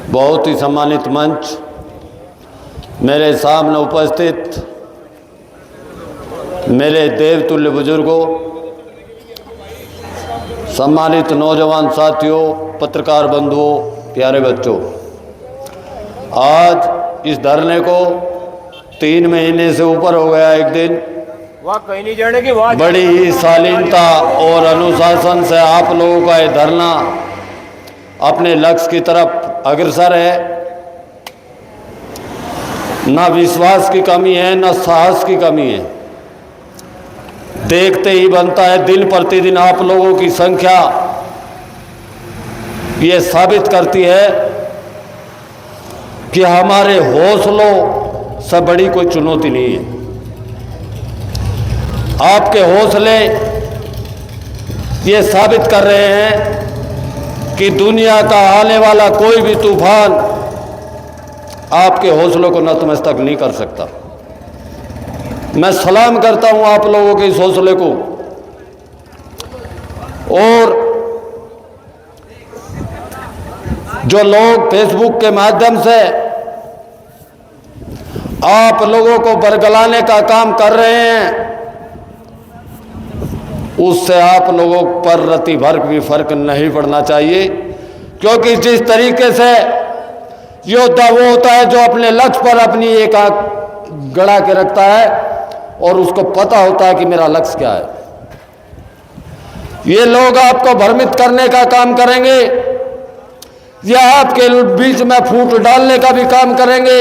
बहुत ही सम्मानित मंच, मेरे सामने उपस्थित मेरे देवतुल्य बुजुर्गों, सम्मानित नौजवान साथियों, पत्रकार बंधुओं, प्यारे बच्चों, आज इस धरने को 3 महीने से ऊपर हो गया। एक दिन कहीं नहीं जाने की बात, बड़ी ही शालीनता और अनुशासन से आप लोगों का ये धरना अपने लक्ष्य की तरफ अग्रसर है। ना विश्वास की कमी है, ना साहस की कमी है। देखते ही बनता है, दिन प्रतिदिन आप लोगों की संख्या ये साबित करती है कि हमारे हौसलों से बड़ी कोई चुनौती नहीं है। आपके हौसले ये साबित कर रहे हैं कि दुनिया का आने वाला कोई भी तूफान आपके हौसलों को नतमस्तक नहीं कर सकता। मैं सलाम करता हूं आप लोगों के इस हौसले को। और जो लोग फेसबुक के माध्यम से आप लोगों को बरगलाने का काम कर रहे हैं, उससे आप लोगों पर रत्ती भर भी फर्क नहीं पड़ना चाहिए, क्योंकि जिस तरीके से योद्धा वो होता है जो अपने लक्ष्य पर अपनी एक आंख गड़ा के रखता है और उसको पता होता है कि मेरा लक्ष्य क्या है। ये लोग आपको भ्रमित करने का काम करेंगे या आपके बीच में फूट डालने का भी काम करेंगे।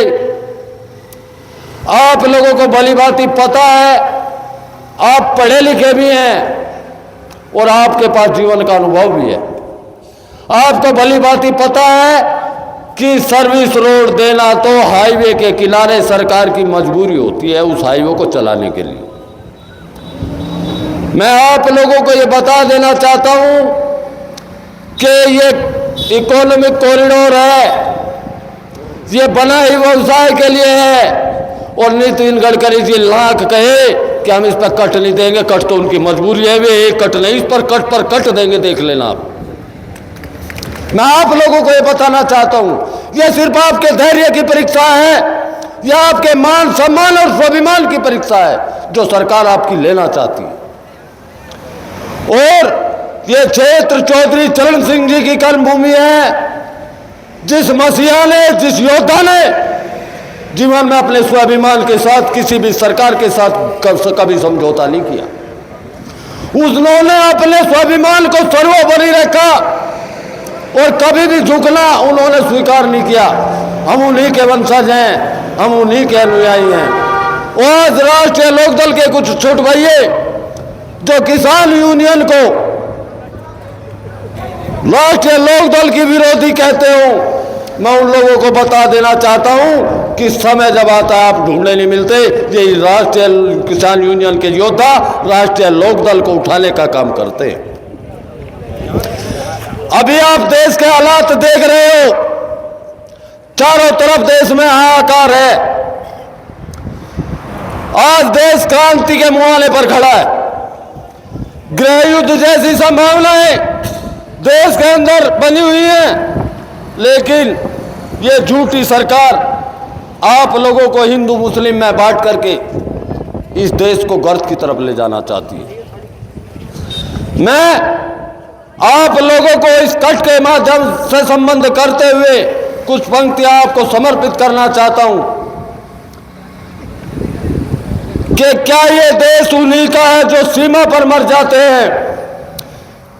आप लोगों को भली भांति पता है, आप पढ़े लिखे भी हैं और आपके पास जीवन का अनुभव भी है। आपको भली भांति पता है कि सर्विस रोड देना तो हाईवे के किनारे सरकार की मजबूरी होती है उस हाईवे को चलाने के लिए। मैं आप लोगों को ये बता देना चाहता हूं कि ये इकोनॉमिक कॉरिडोर है, ये बना ही व्यवसाय के लिए है। और नितिन गडकरी जी लाख कहे कि हम इस पर कट नहीं देंगे, कट तो उनकी मजबूरी है, वे एक कट नहीं, इस पर कट देंगे, देख लेना आप। मैं आप लोगों को ये बताना चाहता हूं, यह सिर्फ आपके धैर्य की परीक्षा है, यह आपके मान सम्मान और स्वाभिमान की परीक्षा है जो सरकार आपकी लेना चाहती है। और यह क्षेत्र चौधरी चरण सिंह जी की कर्मभूमि है। जिस मसीहा ने, जिस योद्धा ने जीवन में अपने स्वाभिमान के साथ किसी भी सरकार के साथ कभी समझौता नहीं किया, उन्होंने अपने स्वाभिमान को सर्वोपरि रखा और कभी भी झुकना उन्होंने स्वीकार नहीं किया। हम उन्हीं के वंशज हैं, हम उन्हीं के अनुयायी हैं। और आज राष्ट्रीय लोकदल के कुछ छोटे भाइये जो किसान यूनियन को राष्ट्रीय लोकदल की विरोधी कहते हो, मैं उन लोगों को बता देना चाहता हूं कि समय जब आता है आप ढूंढने नहीं मिलते। ये राष्ट्रीय किसान यूनियन के योद्धा राष्ट्रीय लोकदल को उठाने का काम करते हैं। अभी आप देश के हालात देख रहे हो, चारों तरफ देश में हाहाकार है। आज देश क्रांति के मुहाने पर खड़ा है। गृह युद्ध जैसी संभावनाएं देश के अंदर बनी हुई हैं, लेकिन ये झूठी सरकार आप लोगों को हिंदू मुस्लिम में बांट करके इस देश को गर्त की तरफ ले जाना चाहती है। मैं आप लोगों को इस कट के माध्यम से संबंध करते हुए कुछ पंक्तियां आपको समर्पित करना चाहता हूं कि क्या ये देश उन्हीं का है जो सीमा पर मर जाते हैं?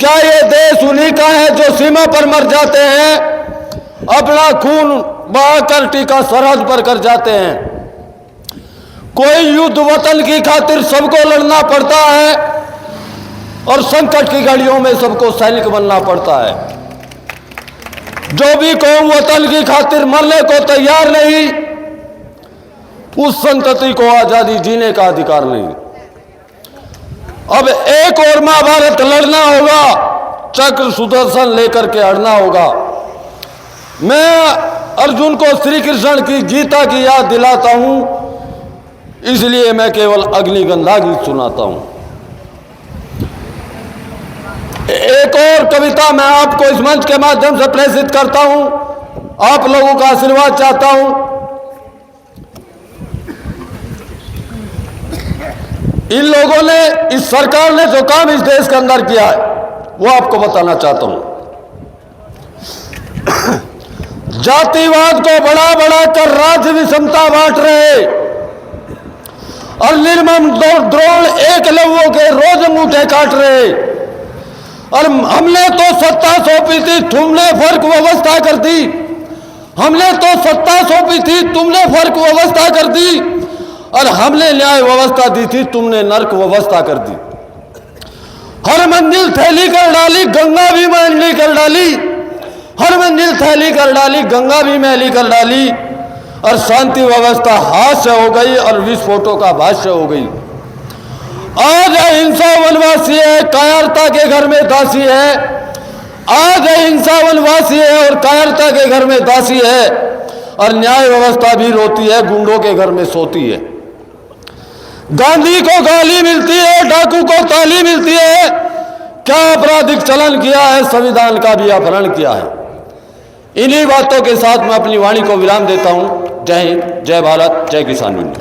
क्या ये देश उन्हीं का है जो सीमा पर मर जाते हैं, अपना खून बहाकर टीका सरहद पर कर जाते हैं? कोई युद्ध वतन की खातिर सबको लड़ना पड़ता है और संकट की घड़ियों में सबको सैनिक बनना पड़ता है। जो भी कौम वतन की खातिर मरने को तैयार नहीं, उस संतति को आजादी जीने का अधिकार नहीं। अब एक और महाभारत लड़ना होगा, चक्र सुदर्शन लेकर के अड़ना होगा। मैं अर्जुन को श्री कृष्ण की गीता की याद दिलाता हूं, इसलिए मैं केवल अग्निगंधा गीत सुनाता हूं। एक और कविता मैं आपको इस मंच के माध्यम से प्रेषित करता हूं आप लोगों का आशीर्वाद चाहता हूं। इन लोगों ने, इस सरकार ने जो काम इस देश के अंदर किया है वो आपको बताना चाहता हूं। जातिवाद को बढ़ा बढ़ा कर राज्य विषमता बांट रहे और निर्मम द्रोण एकलव्यों के रोज अंगूठे काट रहे। और हमने तो सत्ता सौंपी थी, तुमने फर्क व्यवस्था कर दी। हमने तो सत्ता सौंपी थी, तुमने फर्क व्यवस्था कर दी। और हमने न्याय व्यवस्था दी थी, तुमने नर्क व्यवस्था कर दी। हर मंजिल थैली कर डाली, गंगा भी मैली कर डाली। हर मंजिल थैली कर डाली, गंगा भी मैली कर डाली। और शांति व्यवस्था हास्य हो गई और विस्फोटों का भाष्य हो गई। आज अहिंसा वनवासी है, कायरता के घर में दासी है। आज अहिंसा वनवासी है और कायरता के घर में दासी है। और न्याय व्यवस्था भी रोती है, गुंडों के घर में सोती है। गांधी को गाली मिलती है, डाकू को ताली मिलती है। क्या आपराधिक चलन किया है, संविधान का भी अपहरण किया है। इन्हीं बातों के साथ मैं अपनी वाणी को विराम देता हूं। जय हिंद, जय भारत, जय किसान यूनियन।